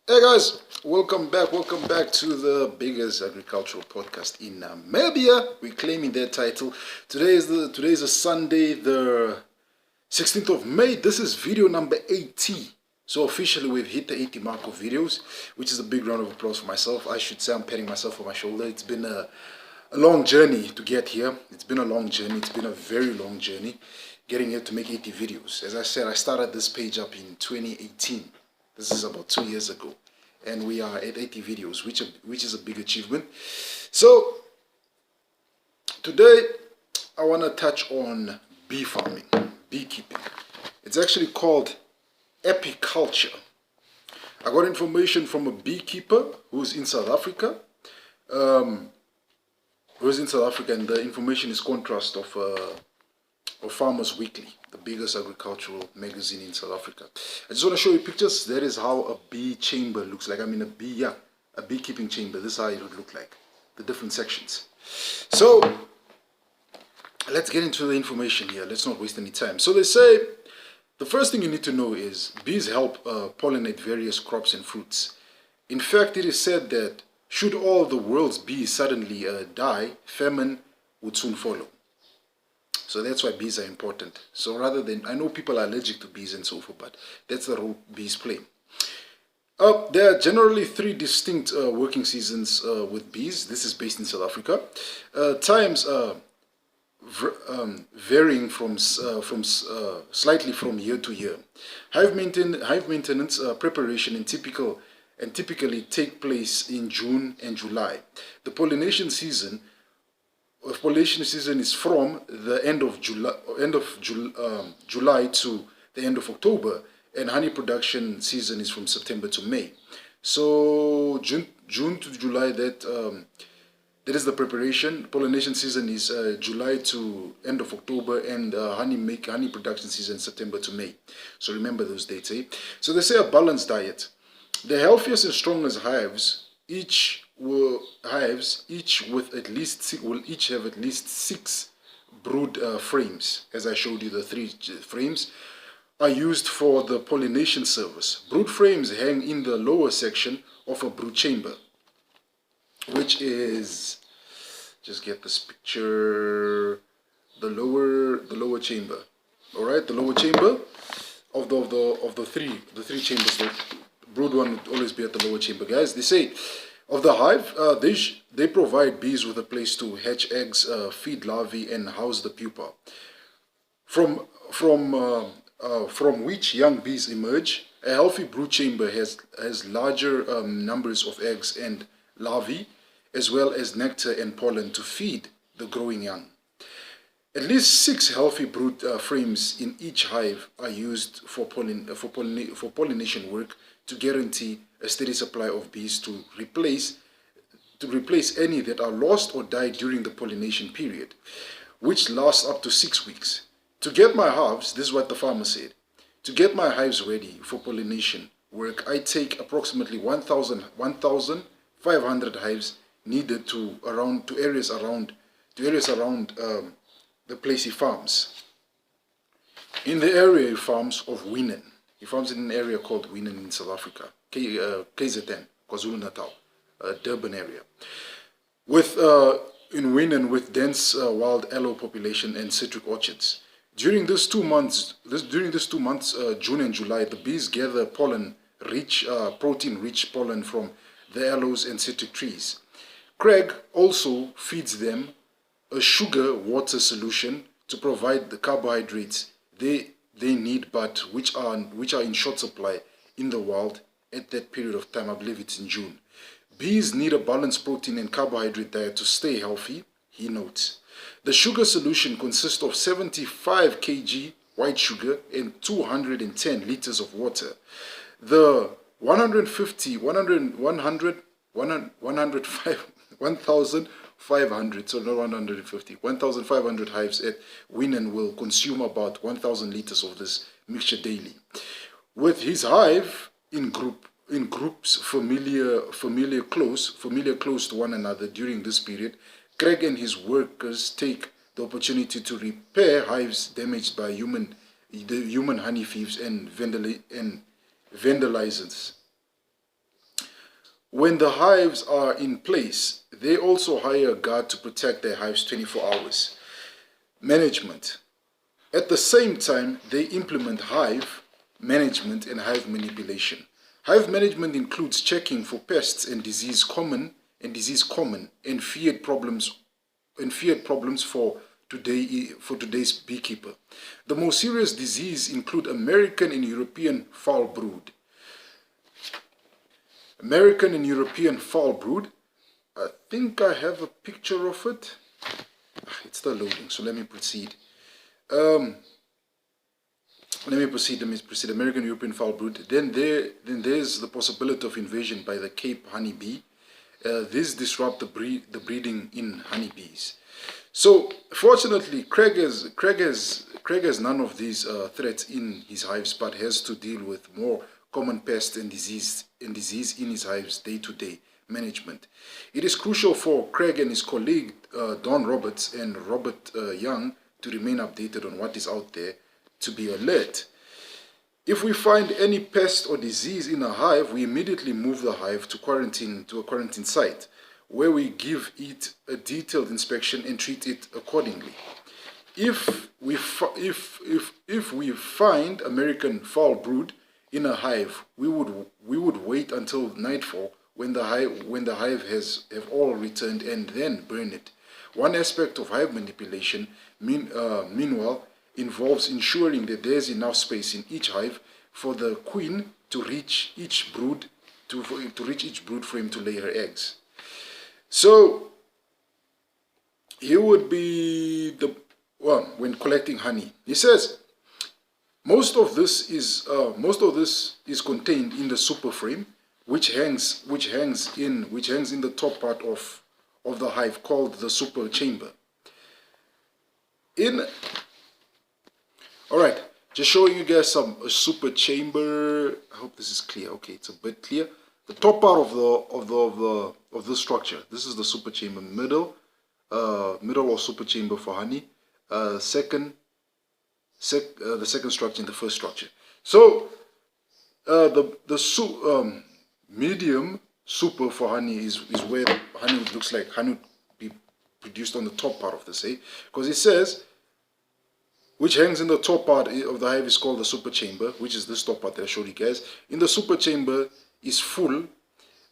Hey guys, welcome back to the biggest agricultural podcast in Namibia. We're claiming that title. Today is a Sunday, the 16th of May. This is video number 80. So officially we've hit the 80 mark of videos, which is a big round of applause for myself. I should say I'm patting myself on my shoulder. It's been a long journey to get here. It's been a long journey. It's been a very long journey getting here to make 80 videos. As I said, I started this page up in 2018. This is about 2 years ago, and we are at 80 videos, which is a big achievement. So today I want to touch on bee farming, beekeeping. It's actually called apiculture. I got information from a beekeeper who's in South Africa. And the information is contrast of Farmers Weekly, the biggest agricultural magazine in South Africa. I just want to show you pictures. That is how a bee chamber looks like. I mean a beekeeping chamber. This is how it would look like, the different sections. So let's get into the information here. Let's not waste any time. So they say the first thing you need to know is bees help pollinate various crops and fruits. In fact, it is said that should all the world's bees suddenly die, famine would soon follow. So that's why bees are important. So rather than, I know people are allergic to bees and so forth, but that's the role bees play. There are generally three distinct working seasons with bees. This is based in South Africa. Times varying from slightly from year to year. Hive maintenance preparation and typically take place in June and July. The pollination season is from the end of July to the end of October, and honey production season is from September to May. So June to July, that is the preparation. Pollination season is July to end of October, and honey production season September to May. So remember those dates, eh? So they say a balanced diet. The healthiest and strongest hives each will each have at least 6 brood frames. As I showed you, the 3 frames are used for the pollination service. Brood frames hang in the lower section of a brood chamber, which is, just get this picture, the lower chamber. All right, the lower chamber of the three chambers. The brood one would always be at the lower chamber, guys. They say of the hive, they provide bees with a place to hatch eggs, feed larvae, and house the pupa, from which young bees emerge. A healthy brood chamber has larger numbers of eggs and larvae, as well as nectar and pollen to feed the growing young. At least 6 healthy brood frames in each hive are used for pollination work to guarantee a steady supply of bees to replace any that are lost or die during the pollination period, which lasts up to 6 weeks. To get my hives, this is what the farmer said, to get my hives ready for pollination work, I take approximately 1,500 hives needed to areas around the place he farms. In the area he farms of Wienen. He farms in an area called Wienen in South Africa, KZN, KwaZulu-Natal, Durban area. In Wienen with dense wild aloe population and citric orchards. During these 2 months, June and July, the bees gather protein-rich pollen from the aloes and citric trees. Craig also feeds them a sugar water solution to provide the carbohydrates they need, but which are in short supply in the wild at that period of time. I believe it's in June. Bees need a balanced protein and carbohydrate diet to stay healthy, he notes. The sugar solution consists of 75 kg white sugar and 210 liters of water. The 1,500, so not 150, 1,500 hives at Wienen will consume about 1,000 liters of this mixture daily. With his hive in groups familiar close to one another during this period, Craig and his workers take the opportunity to repair hives damaged by human honey thieves and vandalizers. When the hives are in place, they also hire a guard to protect their hives 24 hours. Management. At the same time, they implement hive management and hive manipulation. Hive management includes checking for pests and disease common and feared problems for today's beekeeper. The most serious disease include American and European foul brood. American and European foul brood. I think I have a picture of it. It's still loading, so let me proceed. American European foul brood. Then there's the possibility of invasion by the Cape honeybee. This disrupt the breeding in honeybees. So fortunately, Craig has none of these threats in his hives, but has to deal with more common pests and disease in his hives day-to-day management. It is crucial for Craig and his colleague Don Roberts and Robert Young to remain updated on what is out there, to be alert. If we find any pest or disease in a hive, we immediately move the hive to a quarantine site, where we give it a detailed inspection and treat it accordingly. If we find American foul brood in a hive, we would wait until nightfall when the hive have all returned and then burn it. One aspect of hive manipulation, meanwhile, involves ensuring that there's enough space in each hive for the queen to reach each brood frame to lay her eggs. So here would be when collecting honey. He says most of this is contained in the super frame, which hangs in the top part of the hive, called the super chamber. All right, just showing you guys a super chamber. I hope this is clear. Okay, it's a bit clear. The top part of the structure. This is the super chamber. Middle or super chamber for honey. The second structure and the first structure. So the medium super for honey is where the honey looks like honey would be produced on the top part of the say, because it says which hangs in the top part of the hive is called the super chamber, which is this top part that I showed you guys. In the super chamber is full.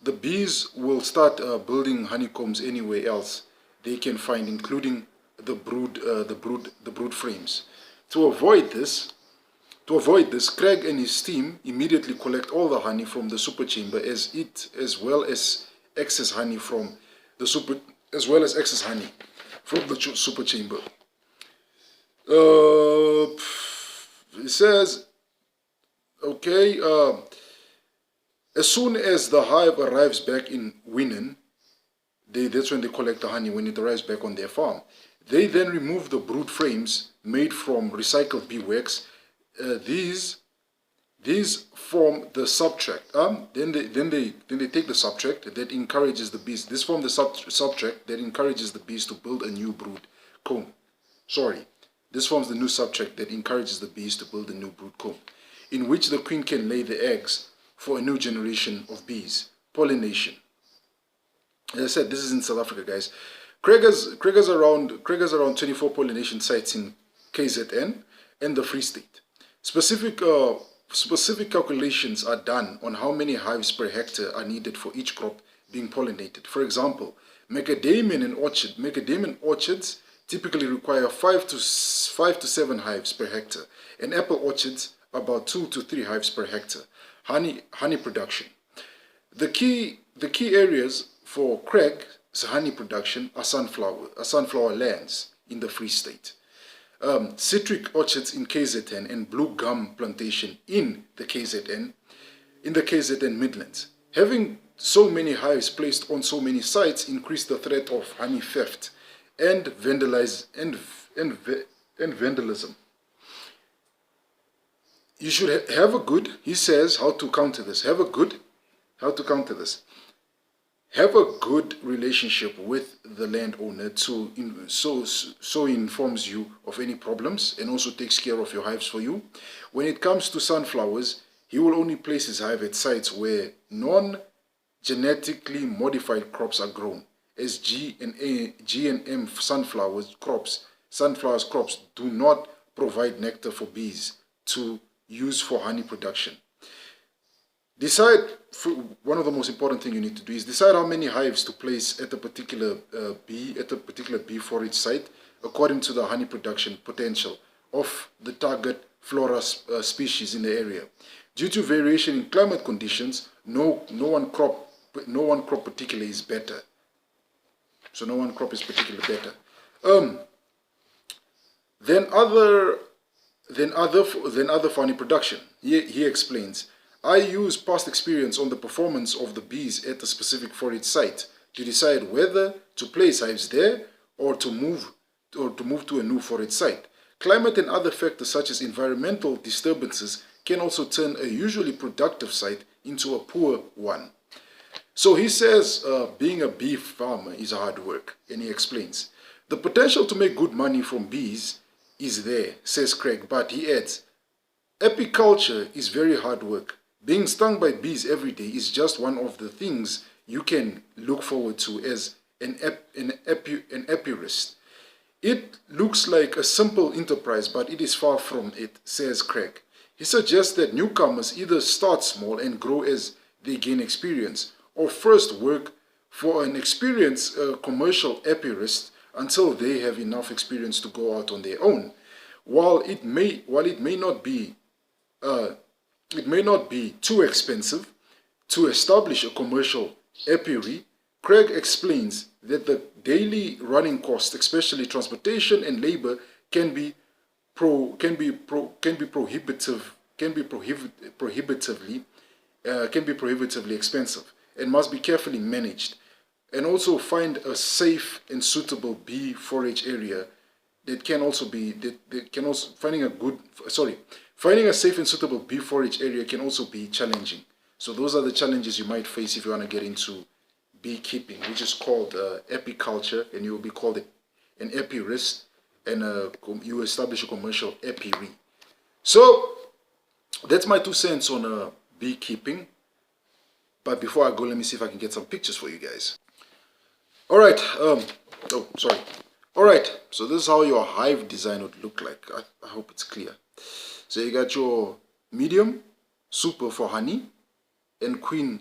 The bees will start building honeycombs anywhere else they can find, including the brood frames. To avoid this, Craig and his team immediately collect all the honey from the super chamber, as well as excess honey from the super chamber. It says, okay, as soon as the hive arrives back in Winnen, that's when they collect the honey, when it arrives back on their farm. They then remove the brood frames made from recycled beeswax. These form the subtract. Then they take the subtract that encourages the bees. This form the subtract that encourages the bees to build a new brood comb. This forms the new subtract that encourages the bees to build a new brood comb, in which the queen can lay the eggs for a new generation of bees. Pollination. As I said, this is in South Africa, guys. Craig has around 24 pollination sites in KZN and the Free State. Specific calculations are done on how many hives per hectare are needed for each crop being pollinated. For example, macadamia orchards typically require 5 to 7 hives per hectare, and apple orchards about 2 to 3 hives per hectare. Honey production. The key areas for Craig's honey production are sunflower lands in the Free State, citric orchards in KZN, and blue gum plantation in the KZN Midlands. Having so many hives placed on so many sites increase the threat of honey theft and vandalism. You should have a good, he says, how to counter this. Have a good relationship with the landowner so he informs you of any problems and also takes care of your hives for you. When it comes to sunflowers, he will only place his hive at sites where genetically modified crops are grown, as G&M sunflowers crops do not provide nectar for bees to use for honey production. One of the most important things you need to do is decide how many hives to place at a particular bee forage site according to the honey production potential of the target flora species in the area. Due to variation in climate conditions, no one crop particularly is better. So no one crop is particularly better. Then other for honey production. He explains, I use past experience on the performance of the bees at a specific forage site to decide whether to place hives there or to move to a new forage site. Climate and other factors such as environmental disturbances can also turn a usually productive site into a poor one. So he says being a bee farmer is hard work, and he explains, the potential to make good money from bees is there, says Craig, but he adds, apiculture is very hard work. Being stung by bees every day is just one of the things you can look forward to as an apiarist. It looks like a simple enterprise, but it is far from it, says Craig. He suggests that newcomers either start small and grow as they gain experience, or first work for an experienced commercial apiarist until they have enough experience to go out on their own. While it may not be too expensive to establish a commercial apiary, Craig explains that the daily running costs, especially transportation and labor, can be prohibitively expensive and must be carefully managed. And also find a safe and suitable bee forage area finding a safe and suitable bee forage area can also be challenging. So those are the challenges you might face if you want to get into beekeeping, which is called apiculture, and you will be called an apiarist, and you establish a commercial apiary. So that's my 2 cents on beekeeping. But before I go, let me see if I can get some pictures for you guys. Alright, Alright, so this is how your hive design would look like. I hope it's clear. So you got your medium, super for honey, and queen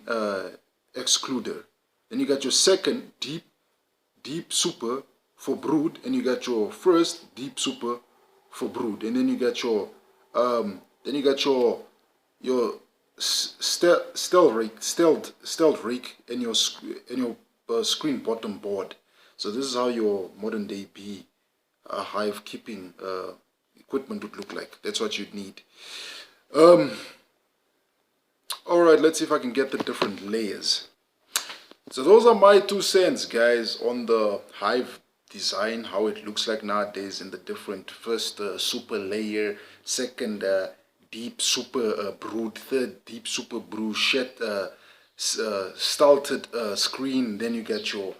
excluder. Then you got your second, deep super for brood, and you got your first, deep super for brood. And then you got your stealth rake and your screen bottom board. So this is how your modern day bee hive keeping equipment would look like. That's what you'd need. Alright, let's see if I can get the different layers. So those are my 2 cents, guys, on the hive design, how it looks like nowadays in the different first super layer, second deep super brood, third deep super brood, stilted screen. Then you get your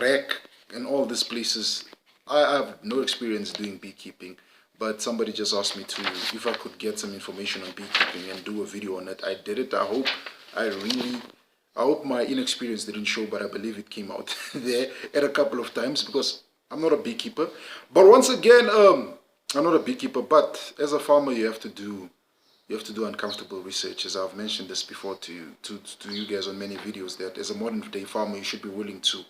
rack and all these places. I have no experience doing beekeeping, but somebody just asked me if I could get some information on beekeeping and do a video on it. I did it. I hope my inexperience didn't show, but I believe it came out there at a couple of times, because I'm not a beekeeper. But once again, I'm not a beekeeper, but as a farmer you have to do uncomfortable research. As I've mentioned this before to you guys on many videos, that as a modern day farmer you should be willing to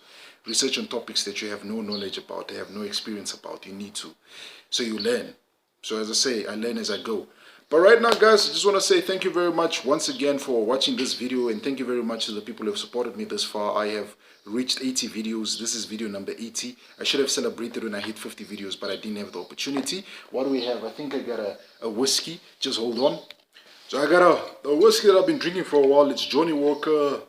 research on topics that you have no knowledge about, have no experience about. You need to, so you learn. So as I say, I learn as I go. But right now, guys, I just want to say thank you very much once again for watching this video, and thank you very much to the people who have supported me this far. I have reached 80 videos. This is video number 80. I should have celebrated when I hit 50 videos, but I didn't have the opportunity. What do we have? I think I got a whiskey. Just hold on. So I got a whiskey that I've been drinking for a while. It's Johnny Walker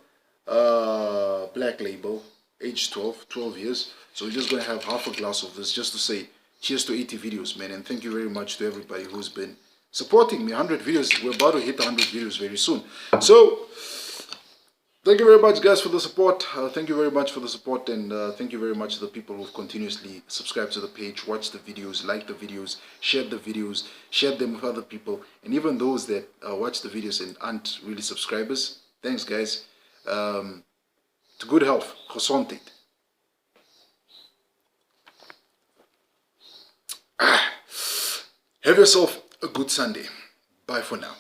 Black Label, age 12 years. So we're just going to have half a glass of this just to say cheers to 80 videos, man. And thank you very much to everybody who's been supporting me. 100 videos. We're about to hit 100 videos very soon. So thank you very much, guys, for the support. Thank you very much for the support, and thank you very much to the people who've continuously subscribed to the page, watched the videos, liked the videos, shared them with other people, and even those that watch the videos and aren't really subscribers. Thanks, guys. good health. Gezondheid. Have yourself a good Sunday. Bye for now.